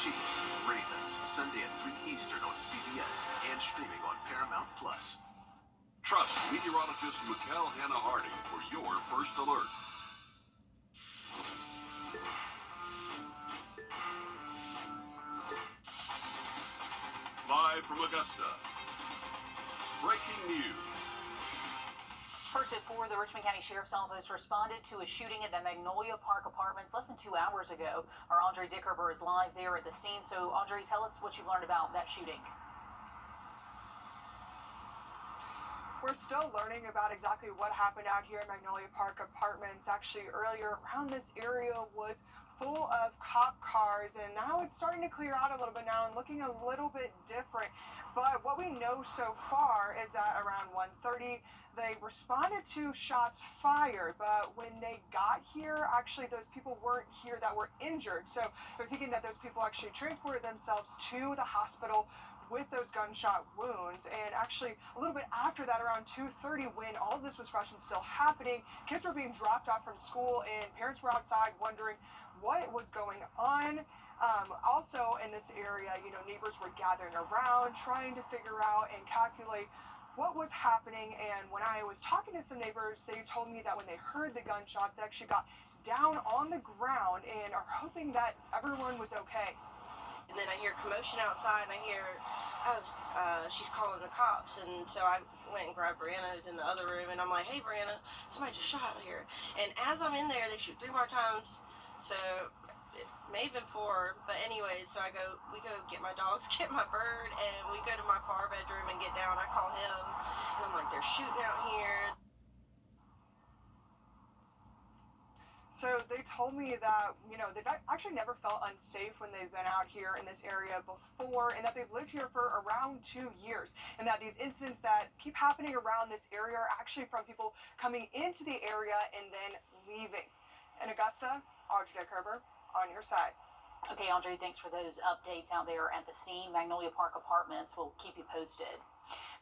Chiefs, Ravens, Sunday at 3 Eastern on CBS and streaming on Paramount Plus. Trust meteorologist Mikkel Hannah-Hardy for your first alert. Live from Augusta, breaking news. First at 4, the Richmond County Sheriff's Office responded to a shooting at the Magnolia Park Apartments less than 2 hours ago. Our Audrey Dickerber is live there at the scene. So, Audrey, tell us what you've learned about that shooting. We're still learning about exactly what happened out here in Magnolia Park Apartments. Actually, earlier around this area was full of cop cars, and now it's starting to clear out a little bit now and looking a little bit different. But what we know so far is that around 1:30, they responded to shots fired, but when they got here, actually those people weren't here that were injured. So they're thinking that those people actually transported themselves to the hospital with those gunshot wounds. And actually a little bit after that, around 2:30, when all of this was fresh and still happening, kids were being dropped off from school and parents were outside wondering what was going on. Also in this area, neighbors were gathering around trying to figure out and calculate what was happening. And when I was talking to some neighbors, they told me that when they heard the gunshots, they actually got down on the ground and are hoping that everyone was okay. And then I hear commotion outside, and I hear, she's calling the cops. And so I went and grabbed Brianna, who's in the other room, and I'm like, hey, Brianna, somebody just shot out here. And as I'm in there, they shoot 3 more times. So it may have been 4, but anyways, so we go get my dogs, get my bird, and we go to my far bedroom and get down. I call him, and I'm like, they're shooting out here. So they told me that, they've actually never felt unsafe when they've been out here in this area before, and that they've lived here for around 2 years, and that these incidents that keep happening around this area are actually from people coming into the area and then leaving. In Augusta, Audrey Dickerber, on your side. Okay, Audrey, thanks for those updates out there at the scene. Magnolia Park Apartments will keep you posted.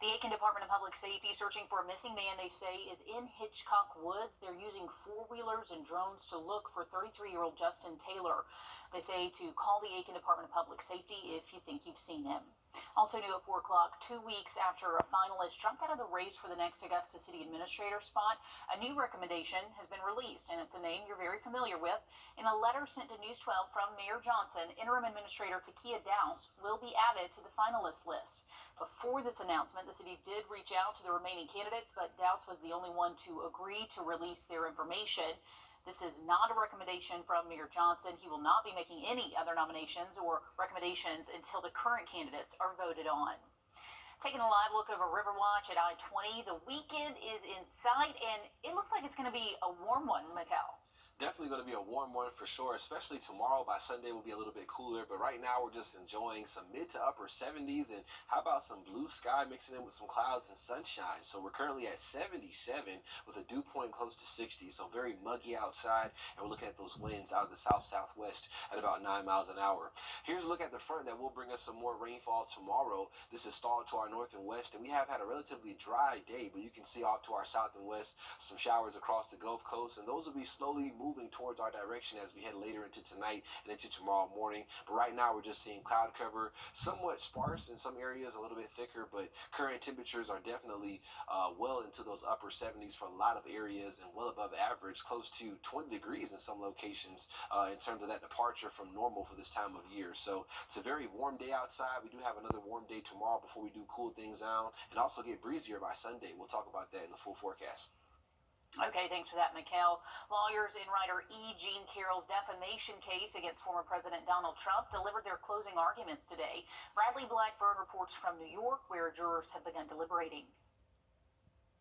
The Aiken Department of Public Safety searching for a missing man they say is in Hitchcock Woods. They're using 4-wheelers and drones to look for 33-year-old Justin Taylor. They say to call the Aiken Department of Public Safety if you think you've seen him. Also new at 4 o'clock, 2 weeks after a finalist jumped out of the race for the next Augusta City Administrator spot, a new recommendation has been released, and it's a name you're very familiar with. In a letter sent to News 12 from Mayor Johnson, Interim Administrator Takia Dowse will be added to the finalist list. Before this announcement, the city did reach out to the remaining candidates, but Dowse was the only one to agree to release their information. This is not a recommendation from Mayor Johnson. He will not be making any other nominations or recommendations until the current candidates are voted on. Taking a live look over Riverwatch at I-20, the weekend is in sight, and it looks like it's going to be a warm one, Mikkel. Definitely going to be a warm one for sure, especially tomorrow. By Sunday will be a little bit cooler, but right now we're just enjoying some mid to upper 70s, and how about some blue sky mixing in with some clouds and sunshine. So we're currently at 77 with a dew point close to 60, so very muggy outside, and we're looking at those winds out of the south-southwest at about 9 miles an hour. Here's a look at the front that will bring us some more rainfall tomorrow. This is stalled to our north and west, and we have had a relatively dry day, but you can see off to our south and west some showers across the Gulf Coast, and those will be slowly moving towards our direction as we head later into tonight and into tomorrow morning. But right now we're just seeing cloud cover, somewhat sparse in some areas, a little bit thicker, but current temperatures are definitely well into those upper 70s for a lot of areas and well above average, close to 20 degrees in some locations in terms of that departure from normal for this time of year. So it's a very warm day outside. We do have another warm day tomorrow before we do cool things down and also get breezier by Sunday. We'll talk about that in the full forecast. Okay, thanks for that, Mikkel. Lawyers in writer E. Jean Carroll's defamation case against former President Donald Trump delivered their closing arguments today. Bradley Blackburn reports from New York, where jurors have begun deliberating.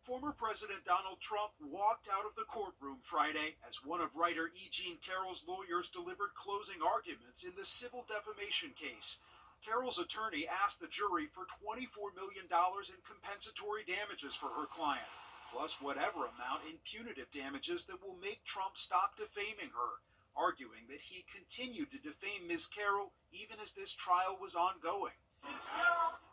Former President Donald Trump walked out of the courtroom Friday as one of writer E. Jean Carroll's lawyers delivered closing arguments in the civil defamation case. Carroll's attorney asked the jury for $24 million in compensatory damages for her client, plus whatever amount in punitive damages that will make Trump stop defaming her, arguing that he continued to defame Ms. Carroll even as this trial was ongoing.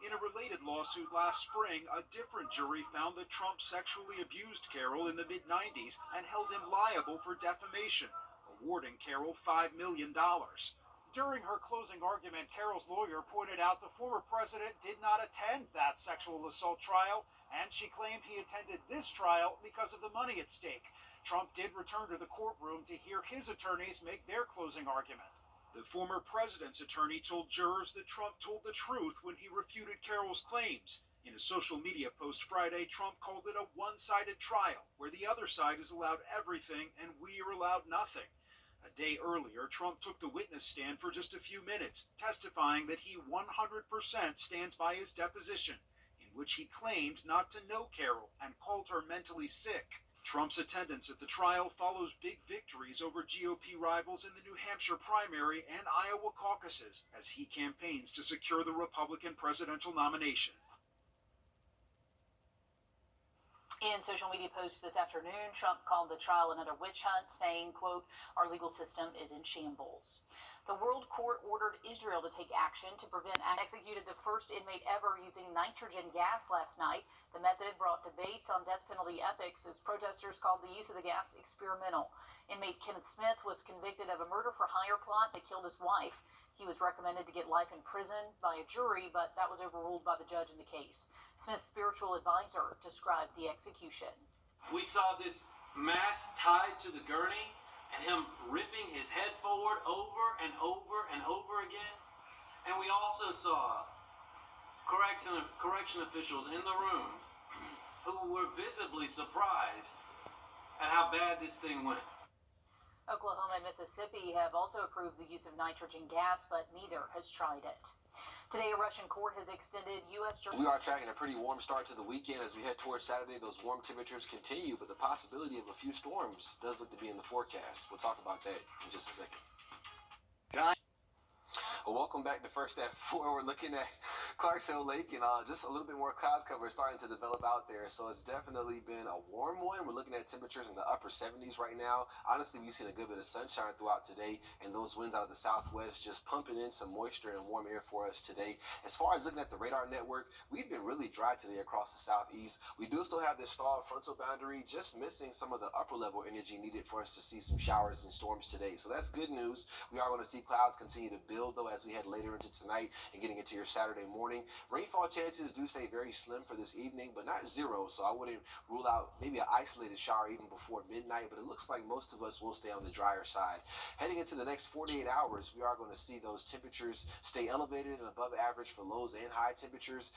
In a related lawsuit last spring, a different jury found that Trump sexually abused Carroll in the mid-90s and held him liable for defamation, awarding Carroll $5 million. During her closing argument, Carroll's lawyer pointed out the former president did not attend that sexual assault trial, and she claimed he attended this trial because of the money at stake. Trump did return to the courtroom to hear his attorneys make their closing argument. The former president's attorney told jurors that Trump told the truth when he refuted Carroll's claims. In a social media post Friday, Trump called it a one-sided trial, where the other side is allowed everything and we are allowed nothing. A day earlier, Trump took the witness stand for just a few minutes, testifying that he 100% stands by his deposition, in which he claimed not to know Carroll and called her mentally sick. Trump's attendance at the trial follows big victories over GOP rivals in the New Hampshire primary and Iowa caucuses as he campaigns to secure the Republican presidential nomination. In social media posts this afternoon, Trump called the trial another witch hunt, saying, quote, "Our legal system is in shambles." The World Court ordered Israel to take action to prevent and executed the first inmate ever using nitrogen gas last night. The method brought debates on death penalty ethics as protesters called the use of the gas experimental. Inmate Kenneth Smith was convicted of a murder for hire plot that killed his wife. He was recommended to get life in prison by a jury, but that was overruled by the judge in the case. Smith's spiritual advisor described the execution. We saw this mask tied to the gurney and him ripping his head forward over and over and over again. And we also saw correction officials in the room who were visibly surprised at how bad this thing went. Oklahoma and Mississippi have also approved the use of nitrogen gas, but neither has tried it. Today, a Russian court has extended U.S. We are tracking a pretty warm start to the weekend as we head towards Saturday. Those warm temperatures continue, but the possibility of a few storms does look to be in the forecast. We'll talk about that in just a second. Well, welcome back to First at 4. We're looking at Clarks Hill Lake and just a little bit more cloud cover starting to develop out there. So it's definitely been a warm one. We're looking at temperatures in the upper 70s right now. Honestly, we've seen a good bit of sunshine throughout today, and those winds out of the southwest just pumping in some moisture and warm air for us today. As far as looking at the radar network, we've been really dry today across the southeast. We do still have this stalled frontal boundary, just missing some of the upper level energy needed for us to see some showers and storms today. So that's good news. We are going to see clouds continue to build, though, as we head later into tonight and getting into your Saturday morning. Rainfall chances do stay very slim for this evening, but not zero, so I wouldn't rule out maybe an isolated shower even before midnight, but it looks like most of us will stay on the drier side. Heading into the next 48 hours, we are going to see those temperatures stay elevated and above average for lows and high temperatures.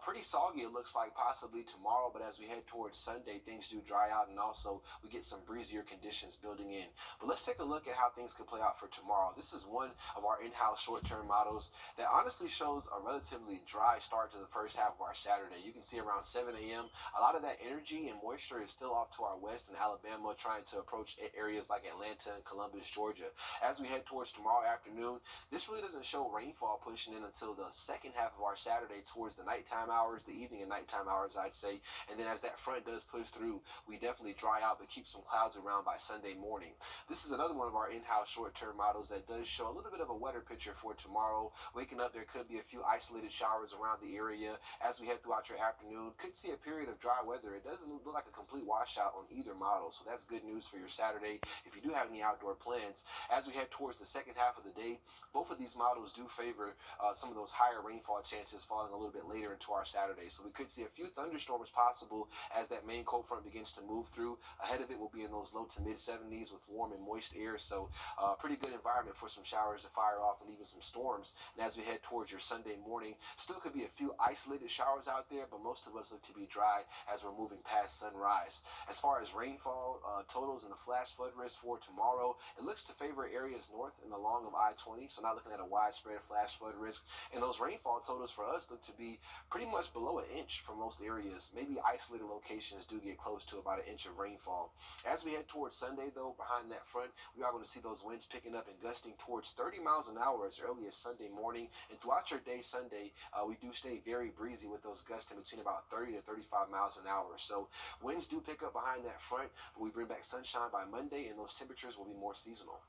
Pretty soggy it looks like possibly tomorrow, but as we head towards Sunday, things do dry out, and also we get some breezier conditions building in. But let's take a look at how things could play out for tomorrow. This is one of our in-house short-term models that honestly shows a relatively dry start to the first half of our Saturday. You can see around 7 a.m. a lot of that energy and moisture is still off to our west in Alabama, trying to approach areas like Atlanta and Columbus, Georgia. As we head towards tomorrow afternoon, this really doesn't show rainfall pushing in until the second half of our Saturday towards the nighttime hours, the evening and nighttime hours, I'd say. And then as that front does push through, we definitely dry out but keep some clouds around by Sunday morning. This is another one of our in-house short-term models that does show a little bit of a wetter picture for tomorrow. Waking up, there could be a few isolated showers around the area. As we head throughout your afternoon, could see a period of dry weather. It doesn't look like a complete washout on either model, so that's good news for your Saturday if you do have any outdoor plans. As we head towards the second half of the day, both of these models do favor some of those higher rainfall chances falling a little bit later into our Saturday. So we could see a few thunderstorms possible as that main cold front begins to move through. Ahead of it will be in those low to mid 70s with warm and moist air, so pretty good environment for some showers to fire off and even some storms. And as we head towards your Sunday morning, still could be a few isolated showers out there, but most of us look to be dry as we're moving past sunrise. As far as rainfall totals and the flash flood risk for tomorrow, it looks to favor areas north and along of I-20, so not looking at a widespread flash flood risk. And those rainfall totals for us look to be pretty much below an inch for most areas. Maybe isolated locations do get close to about an inch of rainfall. As we head towards Sunday, though, behind that front, we are going to see those winds picking up and gusting towards 30 miles an hour as early as Sunday morning. And throughout your day Sunday, we do stay very breezy with those gusting between about 30 to 35 miles an hour. So winds do pick up behind that front, but we bring back sunshine by Monday, and those temperatures will be more seasonal.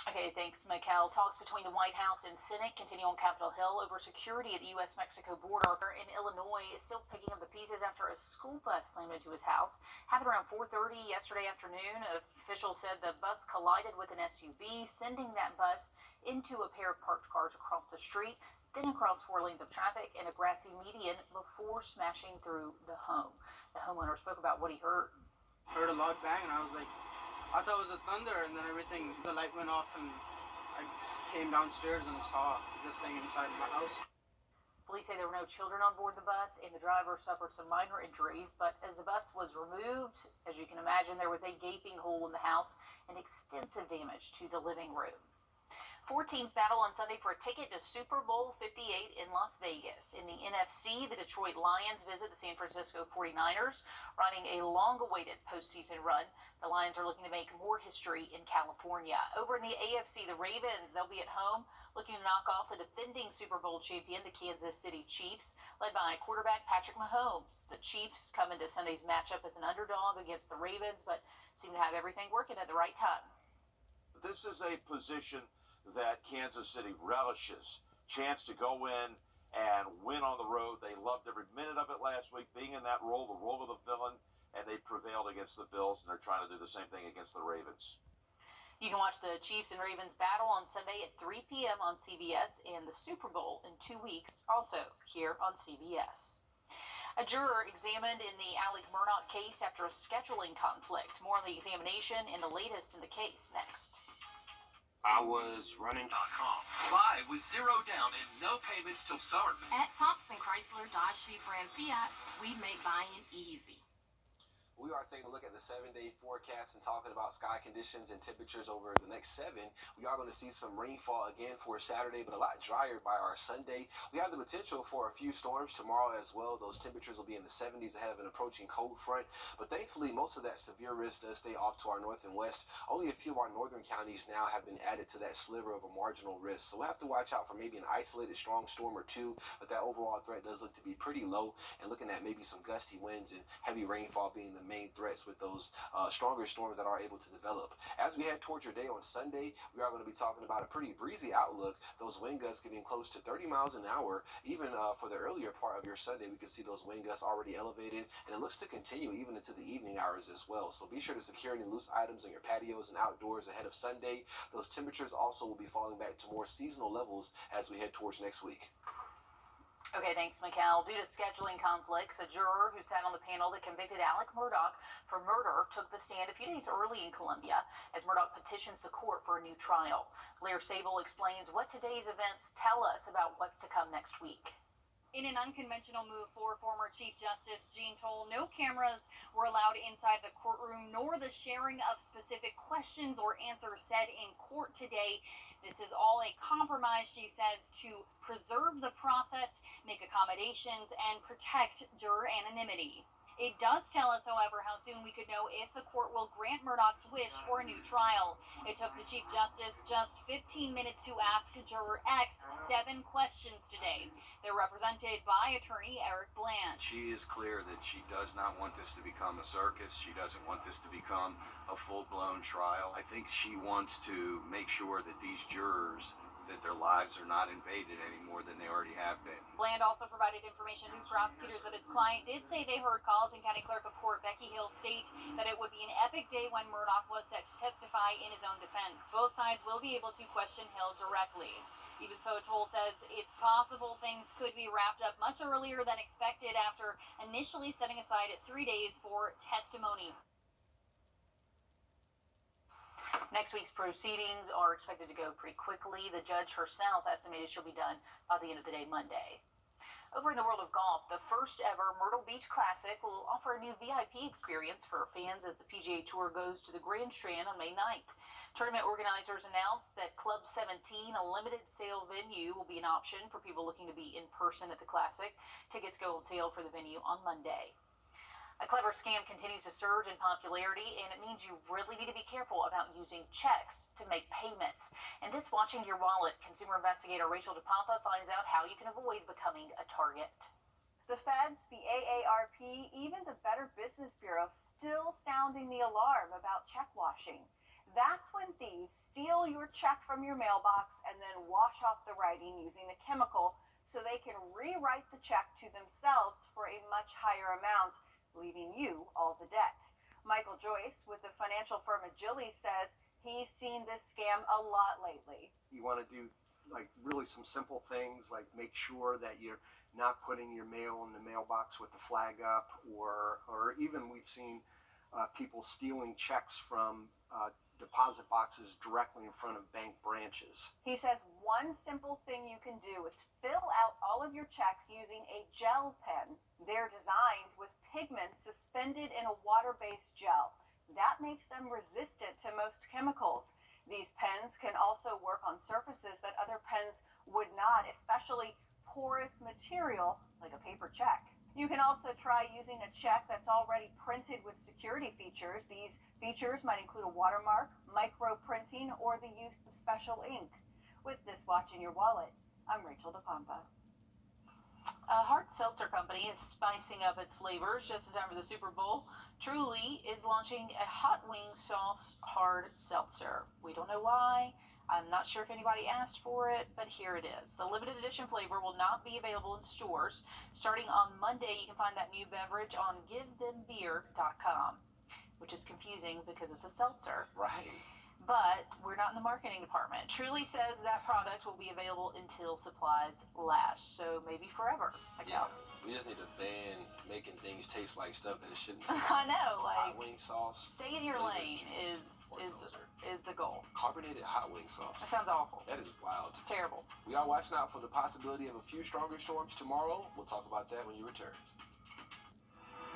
Okay, thanks, Mikel. Talks between the White House and Senate continue on Capitol Hill over security at the U.S.-Mexico border. In Illinois, is still picking up the pieces after a school bus slammed into his house. Happened around 4:30 yesterday afternoon. Officials said the bus collided with an SUV, sending that bus into a pair of parked cars across the street, then across 4 lanes of traffic and a grassy median before smashing through the home. The homeowner spoke about what he heard. Heard a loud bang, and I thought it was a thunder, and then the light went off, and I came downstairs and saw this thing inside my house. Police say there were no children on board the bus, and the driver suffered some minor injuries. But as the bus was removed, as you can imagine, there was a gaping hole in the house and extensive damage to the living room. 4 teams battle on Sunday for a ticket to Super Bowl 58 in Las Vegas. In the NFC, the Detroit Lions visit the San Francisco 49ers, riding a long-awaited postseason run. The Lions are looking to make more history in California. Over in the AFC, the Ravens, they'll be at home looking to knock off the defending Super Bowl champion, the Kansas City Chiefs, led by quarterback Patrick Mahomes. The Chiefs come into Sunday's matchup as an underdog against the Ravens, but seem to have everything working at the right time. This is a position that Kansas City relishes. Chance to go in and win on the road. They loved every minute of it last week, being in that role, the role of the villain, and they prevailed against the Bills, and they're trying to do the same thing against the Ravens. You can watch the Chiefs and Ravens battle on Sunday at 3 p.m. on CBS, and the Super Bowl in 2 weeks, also here on CBS. A juror examined in the Alec Murdaugh case after a scheduling conflict. More on the examination and the latest in the case next. I was running.com. Buy with 0 down and no payments till summer. At Thompson Chrysler Dodge Jeep Ram Fiat, we make buying easy. We are taking a look at the 7-day forecast and talking about sky conditions and temperatures over the next 7. We are going to see some rainfall again for Saturday, but a lot drier by our Sunday. We have the potential for a few storms tomorrow as well. Those temperatures will be in the 70s ahead of an approaching cold front, but thankfully most of that severe risk does stay off to our north and west. Only a few of our northern counties now have been added to that sliver of a marginal risk, so we'll have to watch out for maybe an isolated strong storm or two, but that overall threat does look to be pretty low, and looking at maybe some gusty winds and heavy rainfall being the main threats with those stronger storms that are able to develop. As we head towards your day on Sunday, we are going to be talking about a pretty breezy outlook. Those wind gusts getting close to 30 miles an hour. Even for the earlier part of your Sunday, we can see those wind gusts already elevated, and it looks to continue even into the evening hours as well. So be sure to secure any loose items on your patios and outdoors ahead of Sunday. Those temperatures also will be falling back to more seasonal levels as we head towards next week. Okay, thanks, Mikel. Due to scheduling conflicts, a juror who sat on the panel that convicted Alec Murdaugh for murder took the stand a few days early in Columbia as Murdaugh petitions the court for a new trial. Lear Sable explains what today's events tell us about what's to come next week. In an unconventional move for former Chief Justice Jean Toll, no cameras were allowed inside the courtroom, nor the sharing of specific questions or answers said in court today. This is all a compromise, she says, to preserve the process, make accommodations, and protect juror anonymity. It does tell us, however, how soon we could know if the court will grant Murdaugh's wish for a new trial. It took the Chief Justice just 15 minutes to ask Juror X 7 questions today. They're represented by attorney Eric Bland. She is clear that she does not want this to become a circus. She doesn't want this to become a full-blown trial. I think she wants to make sure that these jurors, that their lives are not invaded any more than they already have been. Bland also provided information to prosecutors that his client did say they heard Carleton County Clerk of Court Becky Hill state that it would be an epic day when Murdaugh was set to testify in his own defense. Both sides will be able to question Hill directly. Even so, Toll says it's possible things could be wrapped up much earlier than expected after initially setting aside 3 days for testimony. Next week's proceedings are expected to go pretty quickly. The judge herself estimated she'll be done by the end of the day Monday. Over in the world of golf, the first ever Myrtle Beach Classic will offer a new VIP experience for fans as the PGA Tour goes to the Grand Strand on May 9th. Tournament organizers announced that Club 17, a limited sale venue, will be an option for people looking to be in person at the Classic. Tickets go on sale for the venue on Monday. A clever scam continues to surge in popularity, and it means you really need to be careful about using checks to make payments. In this Watching Your Wallet, consumer investigator Rachel DePapa finds out how you can avoid becoming a target. The feds, the AARP, even the Better Business Bureau still sounding the alarm about check washing. That's when thieves steal your check from your mailbox and then wash off the writing using a chemical so they can rewrite the check to themselves for a much higher amount, leaving you all the debt. Michael Joyce with the financial firm Agili says he's seen this scam a lot lately. You want to do like really some simple things, like make sure that you're not putting your mail in the mailbox with the flag up, or even we've seen people stealing checks from deposit boxes directly in front of bank branches. He says one simple thing you can do is fill out all of your checks using a gel pen. They're designed with pigments suspended in a water-based gel. That makes them resistant to most chemicals. These pens can also work on surfaces that other pens would not, especially porous material like a paper check. You can also try using a check that's already printed with security features. These features might include a watermark, micro printing, or the use of special ink. With this watch in your wallet, I'm Rachel DePompa. A hard seltzer company is spicing up its flavors just in time for the Super Bowl. Truly is launching a hot wing sauce hard seltzer. We don't know why. I'm not sure if anybody asked for it, but here it is. The limited edition flavor will not be available in stores. Starting on Monday, you can find that new beverage on GiveThemBeer.com, which is confusing because it's a seltzer. Right. But we're not in the marketing department. Truly says that product will be available until supplies last, so maybe forever. Yeah, we just need to ban making things taste like stuff that it shouldn't taste I know, like hot wing sauce. stay in your lane is the goal. Carbonated hot wing sauce. That sounds awful. That is wild. Terrible. We are watching out for the possibility of a few stronger storms tomorrow. We'll talk about that when you return.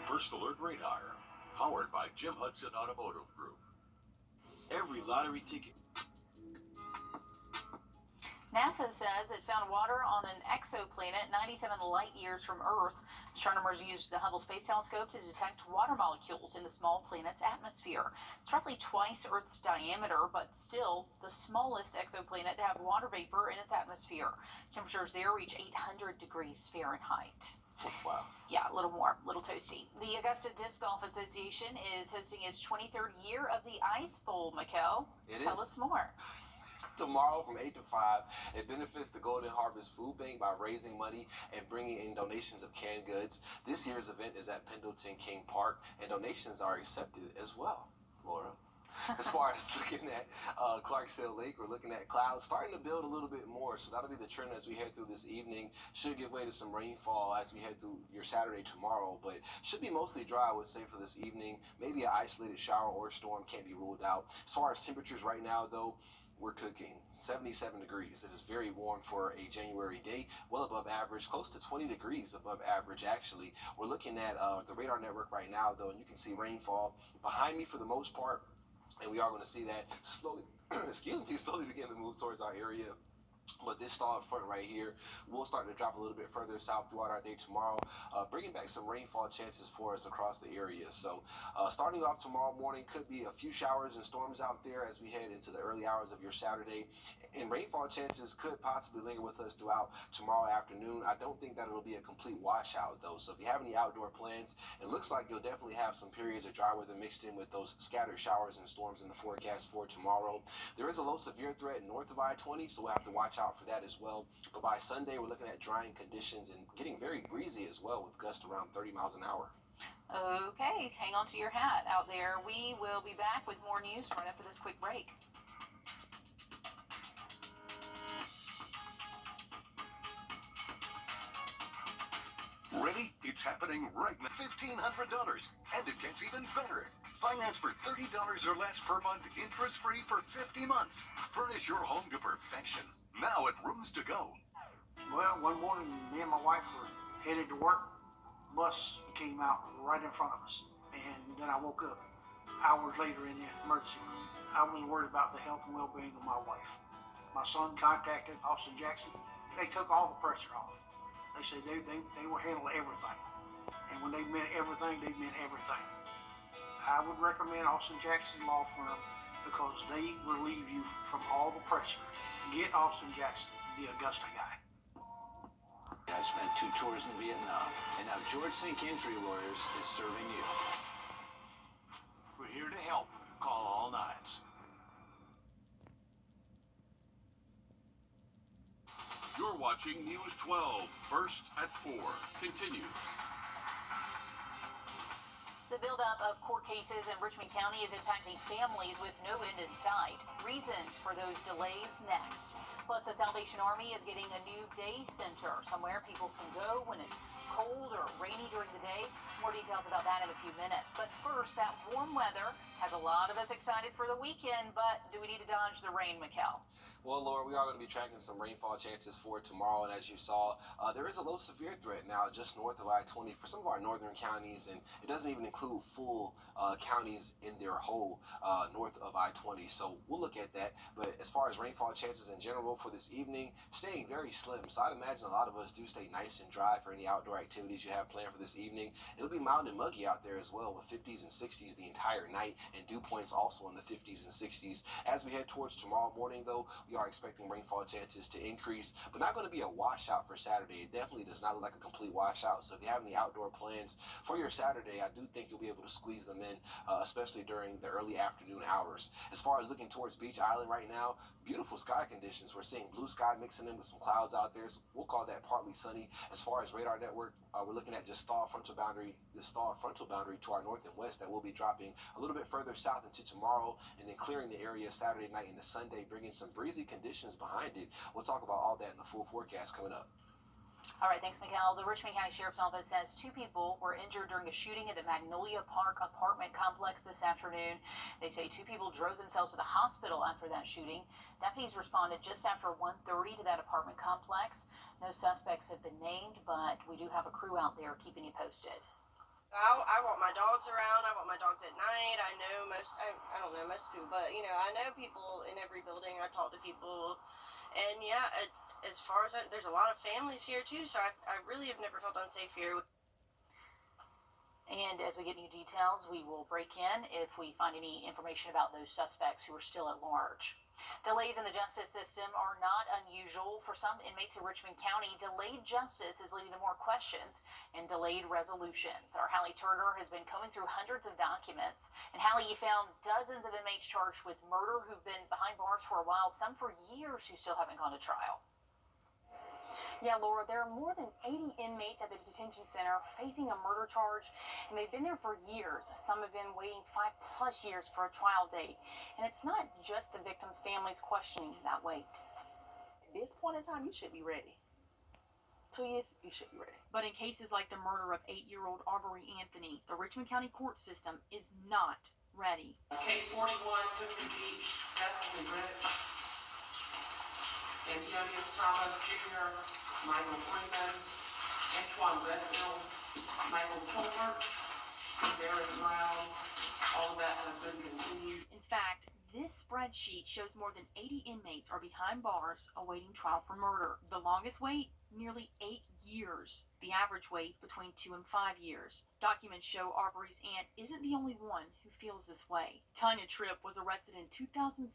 First Alert Radar, powered by Jim Hudson Automotive Group. Every lottery ticket. NASA says it found water on an exoplanet 97 light years from Earth. Astronomers used the Hubble Space Telescope to detect water molecules in the small planet's atmosphere. It's roughly twice Earth's diameter, but still the smallest exoplanet to have water vapor in its atmosphere. Temperatures there reach 800 degrees Fahrenheit. Wow. Yeah, a little more, a little toasty. The Augusta Disc Golf Association is hosting its 23rd year of the Ice Bowl, Mikkel. Tell us more. Tomorrow from 8 to 5, it benefits the Golden Harvest Food Bank by raising money and bringing in donations of canned goods. This year's event is at Pendleton King Park, and donations are accepted as well, Laura. As far as looking at Clarksdale Lake, we're looking at clouds starting to build a little bit more, so that'll be the trend as we head through this evening. Should give way to some rainfall as we head through your Saturday tomorrow, but should be mostly dry, I would say, for this evening. Maybe an isolated shower or storm can't be ruled out. As far as temperatures right now, though, we're cooking. 77 degrees. It is very warm for a January day, well above average, close to 20 degrees above average, actually. We're looking at the radar network right now, though, and you can see rainfall behind me for the most part. And we are going to see that slowly, slowly begin to move towards our area. But this stalled front right here will start to drop a little bit further south throughout our day tomorrow, bringing back some rainfall chances for us across the area. So starting off tomorrow morning, could be a few showers and storms out there as we head into the early hours of your Saturday. And rainfall chances could possibly linger with us throughout tomorrow afternoon. I don't think that it'll be a complete washout, though. So if you have any outdoor plans, it looks like you'll definitely have some periods of dry weather mixed in with those scattered showers and storms in the forecast for tomorrow. There is a low severe threat north of I-20, so we'll have to watch out for that as well. But by Sunday, we're looking at drying conditions and getting very breezy as well, with gusts around 30 miles an hour. Okay, hang on to your hat out there. We will be back with more news right after this quick break. Ready? It's happening right now. $1,500, and it gets even better. Finance for $30 or less per month, interest-free for 50 months. Furnish your home to perfection. Now at Rooms to Go. Well, one morning, me and my wife were headed to work. Bus came out right in front of us, and then I woke up hours later in the emergency room. I was worried about the health and well-being of my wife. My son contacted Austin Jackson. They took all the pressure off. They said they will handle everything. And when they meant everything, they meant everything. I would recommend Austin Jackson Law Firm because they relieve you from all the pressure. Get Austin Jackson, the Augusta guy. I spent 2 tours in Vietnam, and now George Sink Injury Lawyers is serving you. We're here to help. Call all nines. You're watching News 12, first at 4, continues. The buildup of court cases in Richmond County is impacting families with no end in sight. Reasons for those delays next. Plus, the Salvation Army is getting a new day center, somewhere people can go when it's cold or rainy during the day. More details about that in a few minutes. But first, that warm weather has a lot of us excited for the weekend, but do we need to dodge the rain, Mikkel? Well, Laura, we are going to be tracking some rainfall chances for tomorrow, and as you saw, there is a low severe threat now just north of I-20 for some of our northern counties, and it doesn't even include full counties in their whole north of I-20, so we'll look at that. But as far as rainfall chances in general for this evening, staying very slim, so I'd imagine a lot of us do stay nice and dry for any outdoor activities you have planned for this evening. It'll be mild and muggy out there as well, with 50s and 60s the entire night, and dew points also in the 50s and 60s. As we head towards tomorrow morning, though, we are expecting rainfall chances to increase, but not going to be a washout for Saturday. It definitely does not look like a complete washout, so if you have any outdoor plans for your Saturday, I do think you'll be able to squeeze them in, especially during the early afternoon hours. As far as looking towards Beach Island right now, beautiful sky conditions. We're seeing blue sky mixing in with some clouds out there, so we'll call that partly sunny. As far as radar network, we're looking at just stalled frontal boundary to our north and west that will be dropping a little bit further south into tomorrow, and then clearing the area Saturday night into Sunday, bringing some breezy conditions behind it. We'll talk about all that in the full forecast coming up. All right, thanks, Mikkel. The Richmond County Sheriff's Office says 2 people were injured during a shooting at the Magnolia Park apartment complex this afternoon. They say 2 people drove themselves to the hospital after that shooting. Deputies responded just after 1:30 to that apartment complex. No suspects have been named, but we do have a crew out there keeping you posted. I want my dogs around. I want my dogs at night. I know I don't know most people, but, I know people in every building. I talk to people. And, yeah, as far as there's a lot of families here, too, so I really have never felt unsafe here. And as we get new details, we will break in if we find any information about those suspects who are still at large. Delays in the justice system are not unusual for some inmates in Richmond County. Delayed justice is leading to more questions and delayed resolutions. Our Hallie Turner has been combing through hundreds of documents. And Hallie, you found dozens of inmates charged with murder who've been behind bars for a while, some for years who still haven't gone to trial. Yeah, Laura, there are more than 80 inmates at the detention center facing a murder charge, and they've been there for years. Some have been waiting 5+ years for a trial date. And it's not just the victims' families questioning that wait. At this point in time, you should be ready. 2 years, you should be ready. But in cases like the murder of 8-year-old Arbery Anthony, the Richmond County court system is not ready. Case 41, Cooper Beach, Preston Rich, Antonius Thomas Jr., Michael Freeman, Antoine Redfield, Michael Tolbert, Darius Brown. All of that has been continued. In fact, this spreadsheet shows more than 80 inmates are behind bars awaiting trial for murder. The longest wait, nearly 8 years. The average wait between 2 and 5 years. Documents show Arbery's aunt isn't the only one who feels this way. Tanya Tripp was arrested in 2017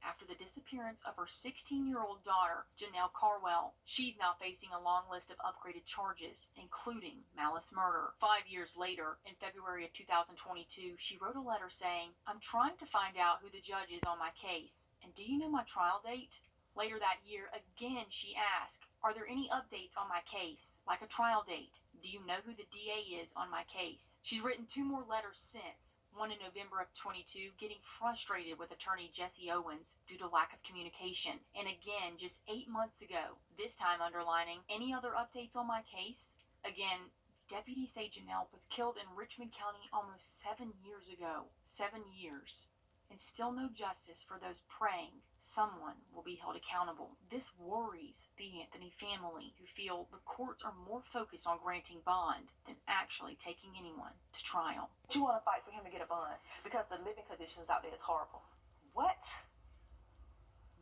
after the disappearance of her 16-year-old daughter, Janelle Carwell. She's now facing a long list of upgraded charges, including malice murder. 5 years later, in February of 2022, she wrote a letter saying, "I'm trying to find out who the judge is on my case, and do you know my trial date?" Later that year, again, she asked, "Are there any updates on my case, like a trial date? Do you know who the DA is on my case?" She's written 2 more letters since, one in November of 22, getting frustrated with attorney Jesse Owens due to lack of communication, and again just 8 months ago, this time underlining, "Any other updates on my case?" Again, deputies say Janelle was killed in Richmond County almost 7 years ago. 7 years. And still no justice for those praying someone will be held accountable. This worries the Anthony family, who feel the courts are more focused on granting bond than actually taking anyone to trial. You want to fight for him to get a bond because the living conditions out there is horrible. What?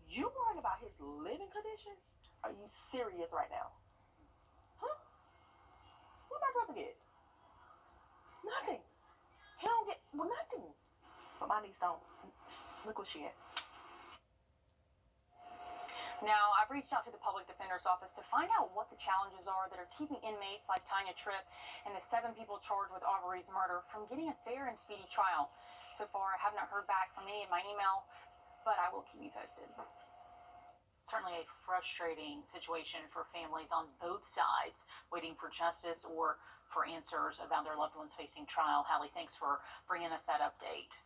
You worried about his living conditions? Are you serious right now? Huh? What my brother get? Nothing. He don't get nothing. But my niece don't. Look what she at. Now, I've reached out to the public defender's office to find out what the challenges are that are keeping inmates like Tanya Tripp and the 7 people charged with Arbery's murder from getting a fair and speedy trial. So far, I have not heard back from any of my email, but I will keep you posted. Certainly a frustrating situation for families on both sides waiting for justice or for answers about their loved ones facing trial. Hallie, thanks for bringing us that update.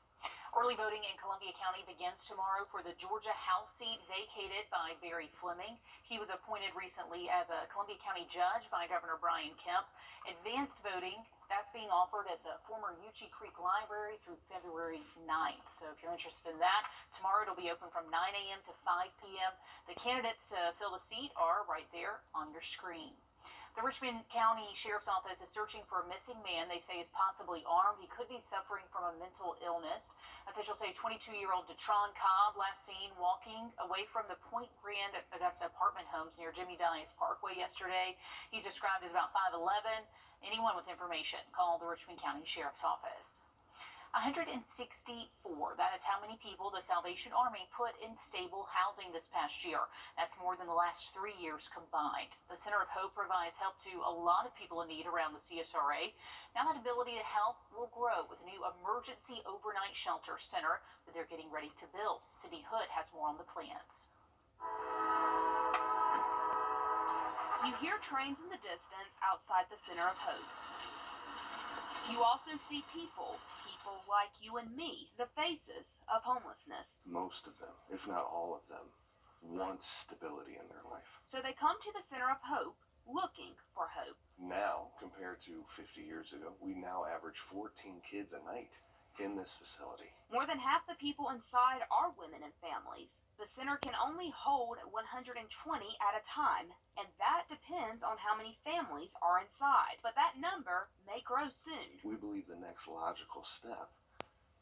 Early voting in Columbia County begins tomorrow for the Georgia House seat vacated by Barry Fleming. He was appointed recently as a Columbia County judge by Governor Brian Kemp. Advanced voting, that's being offered at the former Uchee Creek Library through February 9th. So if you're interested in that, tomorrow it'll be open from 9 a.m. to 5 p.m. The candidates to fill the seat are right there on your screen. The Richmond County Sheriff's Office is searching for a missing man they say is possibly armed. He could be suffering from a mental illness. Officials say 22-year-old Detron Cobb last seen walking away from the Point Grand Augusta apartment homes near Jimmy Dias Parkway yesterday. He's described as about 5'11". Anyone with information, call the Richmond County Sheriff's Office. 164. That is how many people the Salvation Army put in stable housing this past year. That's more than the last 3 years combined. The Center of Hope provides help to a lot of people in need around the CSRA. Now that ability to help will grow with a new emergency overnight shelter center that they're getting ready to build. Cindy Hood has more on the plans. You hear trains in the distance outside the Center of Hope. You also see people like you and me, the faces of homelessness. Most of them, if not all of them, want stability in their life. So they come to the Center of Hope looking for hope. Now, compared to 50 years ago, we now average 14 kids a night in this facility. More than half the people inside are women and families. The center can only hold 120 at a time, and that depends on how many families are inside. But that number may grow soon. We believe the next logical step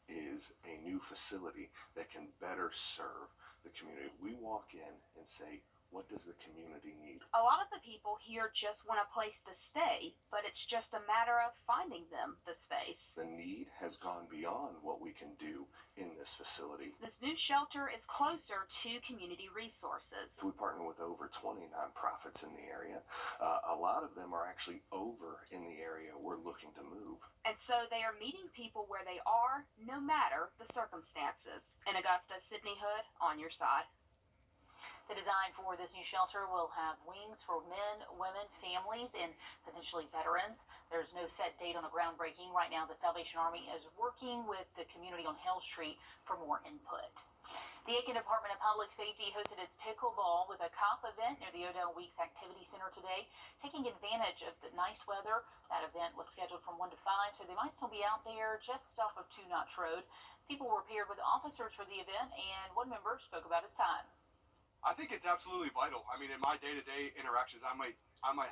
is a new facility that can better serve the community. We walk in and say, what does the community need? A lot of the people here just want a place to stay, but it's just a matter of finding them the space. The need has gone beyond what we can do in this facility. This new shelter is closer to community resources. We partner with over 20 nonprofits in the area. A lot of them are actually over in the area we're looking to move. And so they are meeting people where they are, no matter the circumstances. In Augusta, Sydney Hood, on your side. The design for this new shelter will have wings for men, women, families, and potentially veterans. There's no set date on the groundbreaking. Right now, the Salvation Army is working with the community on Hale Street for more input. The Aiken Department of Public Safety hosted its pickleball with a cop event near the Odell Weeks Activity Center today, taking advantage of the nice weather. That event was scheduled from 1 to 5, so they might still be out there just off of 2 Notch Road. People were paired with officers for the event, and one member spoke about his time. I think it's absolutely vital. I mean, in my day-to-day interactions, I might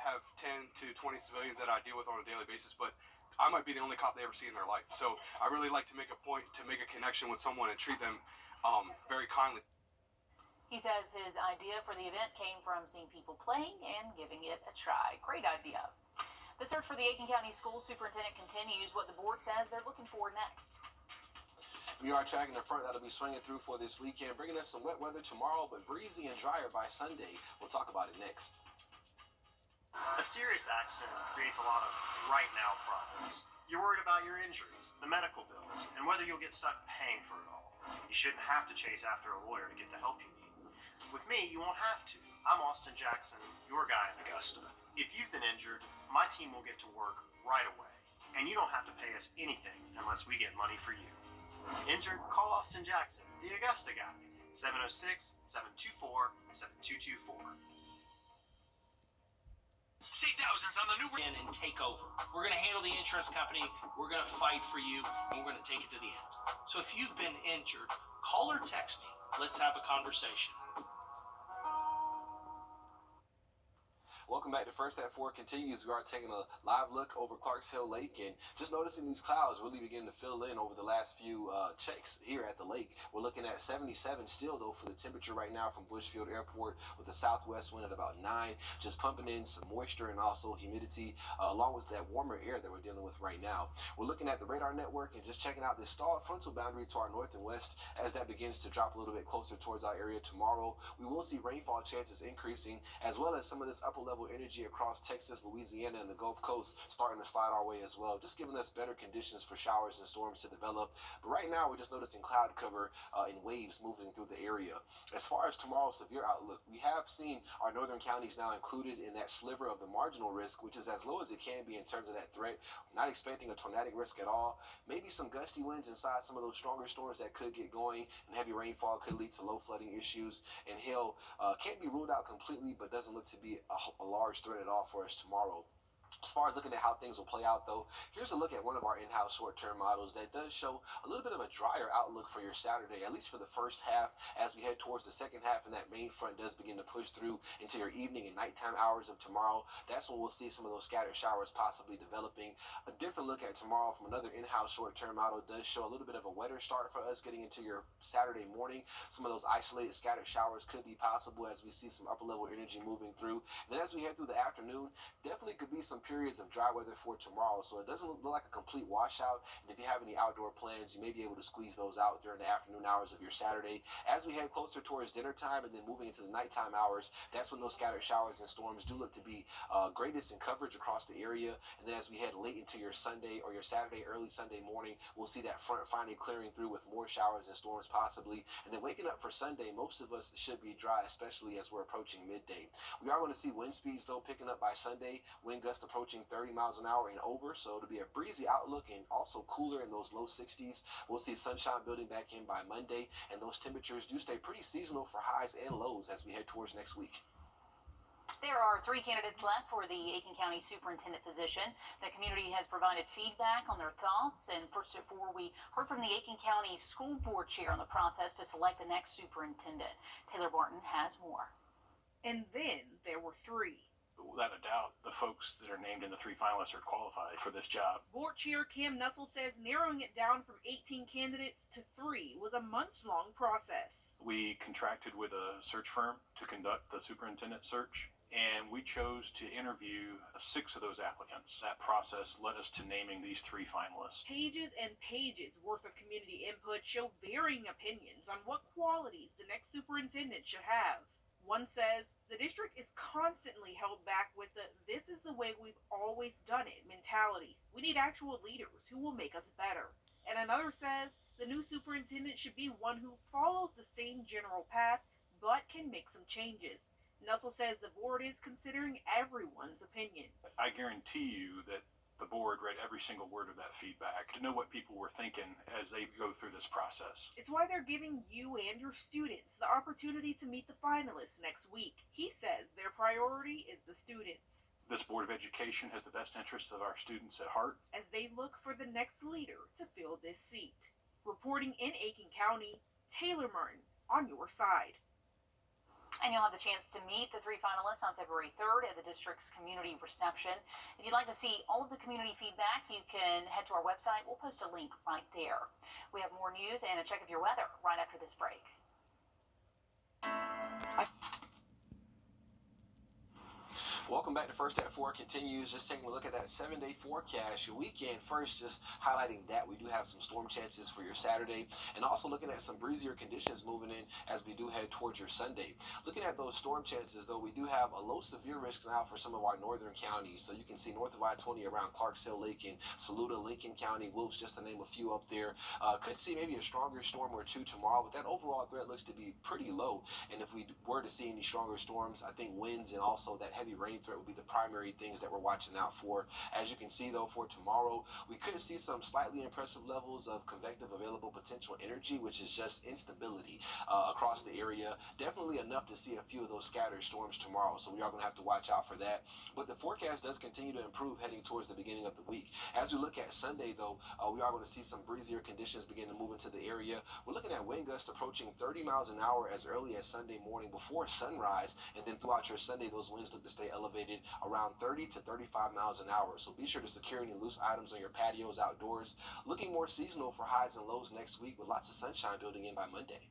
have 10 to 20 civilians that I deal with on a daily basis, but I might be the only cop they ever see in their life. So I really like to make a point to make a connection with someone and treat them very kindly. He says his idea for the event came from seeing people playing and giving it a try. Great idea. The search for the Aiken County School Superintendent continues. What the board says they're looking for next. We are tracking the front that'll be swinging through for this weekend, bringing us some wet weather tomorrow, but breezy and drier by Sunday. We'll talk about it next. A serious accident creates a lot of right now problems. You're worried about your injuries, the medical bills, and whether you'll get stuck paying for it all. You shouldn't have to chase after a lawyer to get the help you need. With me, you won't have to. I'm Austin Jackson, your guy in Augusta. If you've been injured, my team will get to work right away, and you don't have to pay us anything unless we get money for you. Injured? Call Austin Jackson, the Augusta guy. 706-724-7224. See thousands on the new and take over. We're going to handle the insurance company, we're going to fight for you, and we're going to take it to the end. So if you've been injured, call or text me. Let's have a conversation. Welcome back to First at 4 continues. We are taking a live look over Clarks Hill Lake and just noticing these clouds really beginning to fill in over the last few checks here at the lake. We're looking at 77 still though for the temperature right now from Bushfield Airport with a southwest wind at about 9, just pumping in some moisture and also humidity along with that warmer air that we're dealing with right now. We're looking at the radar network and just checking out this stalled frontal boundary to our north and west as that begins to drop a little bit closer towards our area tomorrow. We will see rainfall chances increasing as well as some of this upper level level energy across Texas, Louisiana, and the Gulf Coast starting to slide our way as well, just giving us better conditions for showers and storms to develop. But right now, we're just noticing cloud cover and waves moving through the area. As far as tomorrow's severe outlook, we have seen our northern counties now included in that sliver of the marginal risk, which is as low as it can be in terms of that threat. We're not expecting a tornadic risk at all. Maybe some gusty winds inside some of those stronger storms that could get going, and heavy rainfall could lead to low flooding issues. And hail can't be ruled out completely, but doesn't look to be a large threat at all for us tomorrow. As far as looking at how things will play out, though, here's a look at one of our in-house short-term models that does show a little bit of a drier outlook for your Saturday, at least for the first half. As we head towards the second half and that main front does begin to push through into your evening and nighttime hours of tomorrow, that's when we'll see some of those scattered showers possibly developing. A different look at tomorrow from another in-house short-term model does show a little bit of a wetter start for us getting into your Saturday morning. Some of those isolated scattered showers could be possible as we see some upper-level energy moving through. And then as we head through the afternoon, definitely could be some periods of dry weather for tomorrow, so it doesn't look like a complete washout. And if you have any outdoor plans, you may be able to squeeze those out during the afternoon hours of your Saturday. As we head closer towards dinner time and then moving into the nighttime hours, that's when those scattered showers and storms do look to be greatest in coverage across the area. And then as we head late into your Sunday or your Saturday, early Sunday morning, we'll see that front finally clearing through with more showers and storms possibly. And then waking up for Sunday, most of us should be dry, especially as we're approaching midday. We are going to see wind speeds, though, picking up by Sunday. Wind gusts approaching 30 miles an hour and over, so it'll be a breezy outlook and also cooler in those low 60s. We'll see sunshine building back in by Monday, and those temperatures do stay pretty seasonal for highs and lows as we head towards next week. There are 3 candidates left for the Aiken County Superintendent position. The community has provided feedback on their thoughts, and first before we heard from the Aiken County School Board Chair on the process to select the next superintendent. Taylor Barton has more. And then there were 3. Without a doubt, the folks that are named in the 3 finalists are qualified for this job. Board Chair Cam Nussel says narrowing it down from 18 candidates to 3 was a months-long process. We contracted with a search firm to conduct the superintendent search, and we chose to interview 6 of those applicants. That process led us to naming these 3 finalists. Pages and pages worth of community input show varying opinions on what qualities the next superintendent should have. One says, the district is constantly held back with the "this is the way we've always done it" mentality. We need actual leaders who will make us better. And another says, the new superintendent should be one who follows the same general path, but can make some changes. Nussel says the board is considering everyone's opinion. I guarantee you that the board read every single word of that feedback to know what people were thinking as they go through this process. It's why they're giving you and your students the opportunity to meet the finalists next week. He says their priority is the students. This Board of Education has the best interests of our students at heart, as they look for the next leader to fill this seat. Reporting in Aiken County, Taylor Martin on your side. And you'll have the chance to meet the 3 finalists on February 3rd at the district's community reception. If you'd like to see all of the community feedback, you can head to our website. We'll post a link right there. We have more news and a check of your weather right after this break. Welcome back to First at 4 continues. Just taking a look at that 7-day forecast. Your weekend first, just highlighting that we do have some storm chances for your Saturday, and also looking at some breezier conditions moving in as we do head towards your Sunday. Looking at those storm chances, though, we do have a low severe risk now for some of our northern counties. So you can see north of I-20 around Clarks Hill Lake and Saluda, Lincoln County, Wilkes, just to name a few up there. Could see maybe a stronger storm or 2 tomorrow, but that overall threat looks to be pretty low. And if we were to see any stronger storms, I think winds and also that heavy rain threat would be the primary things that we're watching out for. As you can see, though, for tomorrow, we could see some slightly impressive levels of convective available potential energy, which is just instability across the area. Definitely enough to see a few of those scattered storms tomorrow, so we are going to have to watch out for that. But the forecast does continue to improve heading towards the beginning of the week. As we look at Sunday, though, we are going to see some breezier conditions begin to move into the area. We're looking at wind gusts approaching 30 miles an hour as early as Sunday morning before sunrise, and then throughout your Sunday, those winds look to stay elevated around 30 to 35 miles an hour. So be sure to secure any loose items on your patios outdoors. Looking more seasonal for highs and lows next week with lots of sunshine building in by Monday.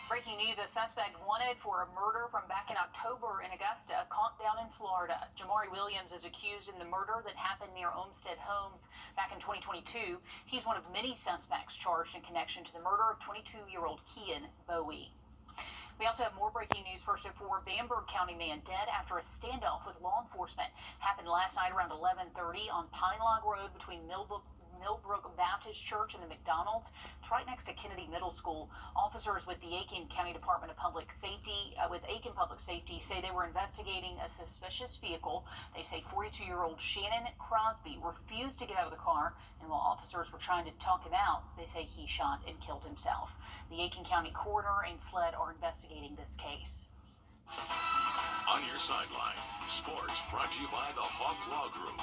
Breaking news, a suspect wanted for a murder from back in October in Augusta caught down in Florida. Jamari Williams is accused in the murder that happened near Olmsted Homes back in 2022. He's one of many suspects charged in connection to the murder of 22-year-old Kian Bowie. We also have more breaking news first at 4. Bamberg County man dead after a standoff with law enforcement. Happened last night around 11:30 on Pine Log Road between Millbrook Baptist Church and the McDonald's. It's right next to Kennedy Middle School. Officers with the Aiken County Department of Public Safety, say they were investigating a suspicious vehicle. They say 42-year-old Shannon Crosby refused to get out of the car, and while officers were trying to talk him out, they say he shot and killed himself. The Aiken County coroner and SLED are investigating this case. On your sideline, sports brought to you by the Hawk Law Group.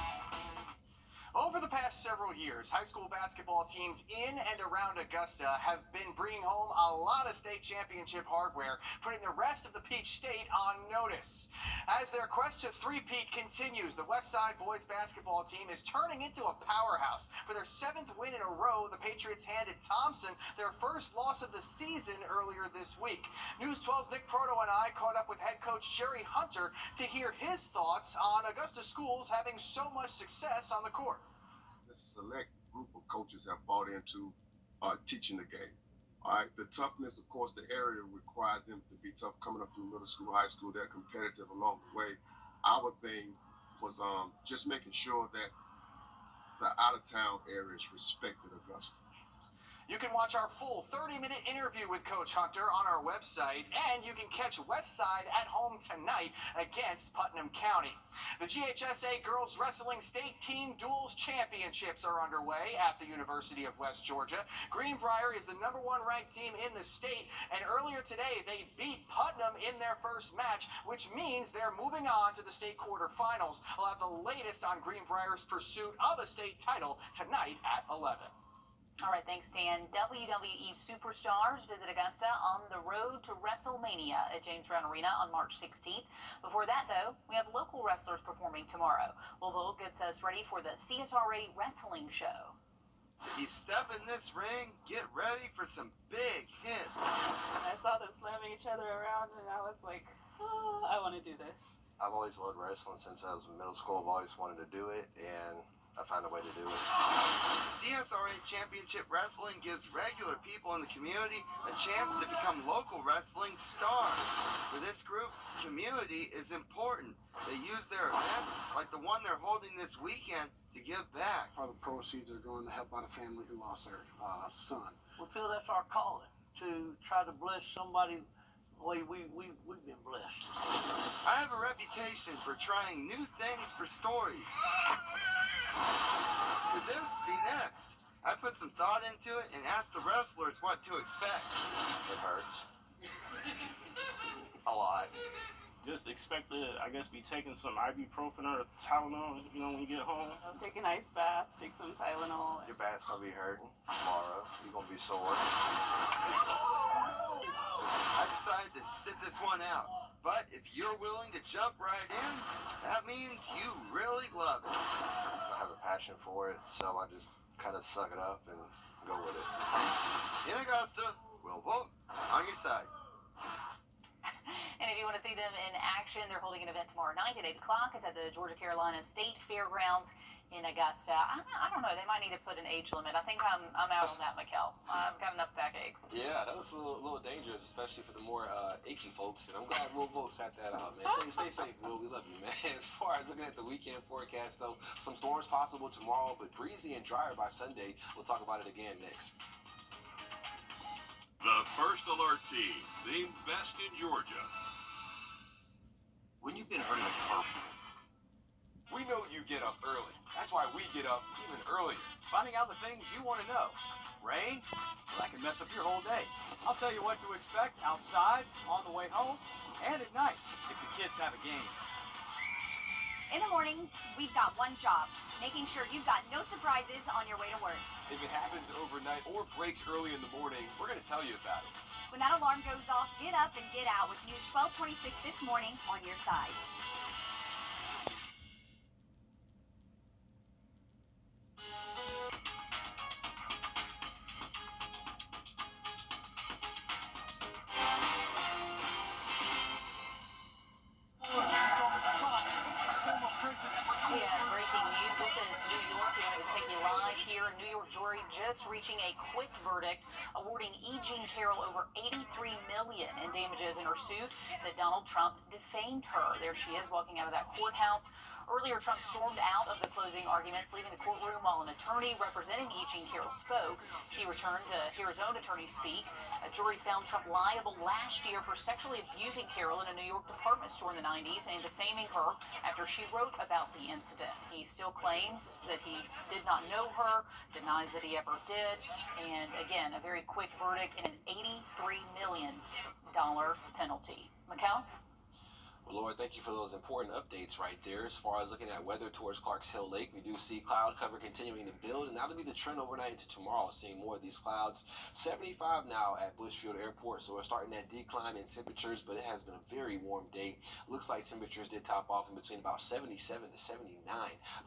Over the past several years, high school basketball teams in and around Augusta have been bringing home a lot of state championship hardware, putting the rest of the Peach State on notice. As their quest to three-peat continues, the Westside boys basketball team is turning into a powerhouse. For their 7th win in a row, the Patriots handed Thompson their first loss of the season earlier this week. News 12's Nick Proto and I caught up with head coach Jerry Hunter to hear his thoughts on Augusta schools having so much success on the court. This select group of coaches have bought into teaching the game. All right, the toughness, of course, the area requires them to be tough coming up through middle school, high school. They're competitive along the way. Our thing was just making sure that the out-of-town areas respected Augusta. You can watch our full 30-minute interview with Coach Hunter on our website, and you can catch Westside at home tonight against Putnam County. The GHSA Girls Wrestling State Team Duels Championships are underway at the University of West Georgia. Greenbrier is the #1 ranked team in the state, and earlier today they beat Putnam in their first match, which means they're moving on to the state quarterfinals. We'll have the latest on Greenbrier's pursuit of a state title tonight at 11. All right, thanks, Dan. WWE superstars visit Augusta on the road to WrestleMania at James Brown Arena on March 16th. Before that, though, we have local wrestlers performing tomorrow. Louisville gets us ready for the CSRA Wrestling Show. If you step in this ring, get ready for some big hits. I saw them slamming each other around, and I was like, oh, I want to do this. I've always loved wrestling since I was in middle school. I've always wanted to do it, and I found a way to do it. CSRA Championship Wrestling gives regular people in the community a chance to become local wrestling stars. For this group, community is important. They use their events, like the one they're holding this weekend, to give back. All the proceeds are going to help out a family who lost their son. We feel that's our calling, to try to bless somebody the way we've been blessed. I have a reputation for trying new things for stories. Could this be next? I put some thought into it and asked the wrestlers what to expect. It hurts. A lot. Just expect to, I guess, be taking some ibuprofen or Tylenol, when you get home. I'll take an ice bath, take some Tylenol. Your back's gonna be hurting tomorrow. You're gonna be sore. I decided to sit this one out. But if you're willing to jump right in, that means you really love it. I have a passion for it, so I just kind of suck it up and go with it. In Augusta, we'll vote on your side. And if you want to see them in action, they're holding an event tomorrow night at 8 o'clock. It's at the Georgia-Carolina State Fairgrounds in Augusta. I don't know. They might need to put an age limit. I think I'm out on that, Mikkel. I've got enough backaches. Yeah, that was a little dangerous, especially for the more achy folks. And I'm glad Will Volk sat that out, man. Stay safe, Will. We love you, man. As far as looking at the weekend forecast, though, some storms possible tomorrow, but breezy and drier by Sunday. We'll talk about it again next. The First Alert Team, the best in Georgia. When you've been hurting a car, we know you get up early. That's why we get up even earlier. Finding out the things you want to know. Rain? Well, that can mess up your whole day. I'll tell you what to expect outside, on the way home, and at night if the kids have a game. In the mornings, we've got one job, making sure you've got no surprises on your way to work. If it happens overnight or breaks early in the morning, we're going to tell you about it. When that alarm goes off, get up and get out with News 1226 this morning on your side. New York jury just reaching a quick verdict awarding E. Jean Carroll over $83 million in damages in her suit that Donald Trump defamed her. There she is walking out of that courthouse. Earlier, Trump stormed out of the closing arguments, leaving the courtroom while an attorney representing E. Jean Carroll spoke. He returned to hear his own attorney speak. A jury found Trump liable last year for sexually abusing Carroll in a New York department store in the 90s and defaming her after she wrote about the incident. He still claims that he did not know her, denies that he ever did, and again, a very quick verdict in an $83 million penalty. Mikkel? Well, Lord, thank you for those important updates right there. As far as looking at weather towards Clarks Hill Lake, we do see cloud cover continuing to build, and that'll be the trend overnight into tomorrow, seeing more of these clouds. 75 now at Bushfield Airport, so we're starting that decline in temperatures, but it has been a very warm day. Looks like temperatures did top off in between about 77 to 79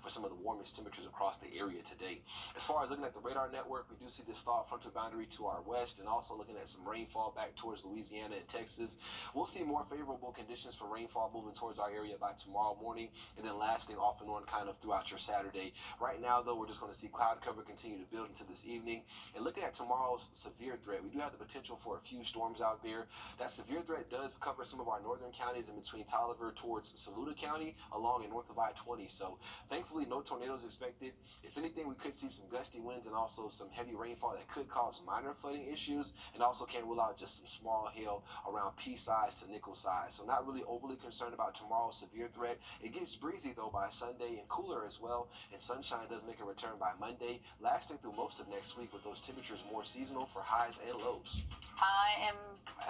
for some of the warmest temperatures across the area today. As far as looking at the radar network, we do see this thawed frontal boundary to our west, and also looking at some rainfall back towards Louisiana and Texas. We'll see more favorable conditions for rainfall moving towards our area by tomorrow morning, and then lasting off and on kind of throughout your Saturday. Right now, though, we're just going to see cloud cover continue to build into this evening. And looking at tomorrow's severe threat, we do have the potential for a few storms out there. That severe threat does cover some of our northern counties in between Toliver towards Saluda County along and north of I-20. So thankfully, no tornadoes expected. If anything, we could see some gusty winds and also some heavy rainfall that could cause minor flooding issues, and also can't rule out just some small hail around pea size to nickel size. So not really overly concerned about tomorrow's severe threat. It gets breezy though by Sunday and cooler as well, and sunshine does make a return by Monday, lasting through most of next week with those temperatures more seasonal for highs and lows. I am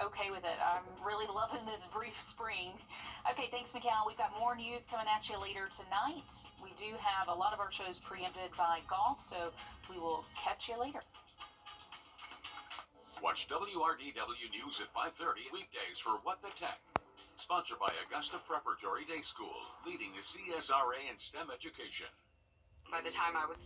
okay with it. I'm really loving this brief spring. Okay, thanks, Mikkel. We've got more news coming at you later tonight. We do have a lot of our shows preempted by golf, so we will catch you later. Watch WRDW News at 5:30 weekdays for What the Tech. Sponsored by Augusta Preparatory Day School, leading the CSRA in STEM education. By the time I was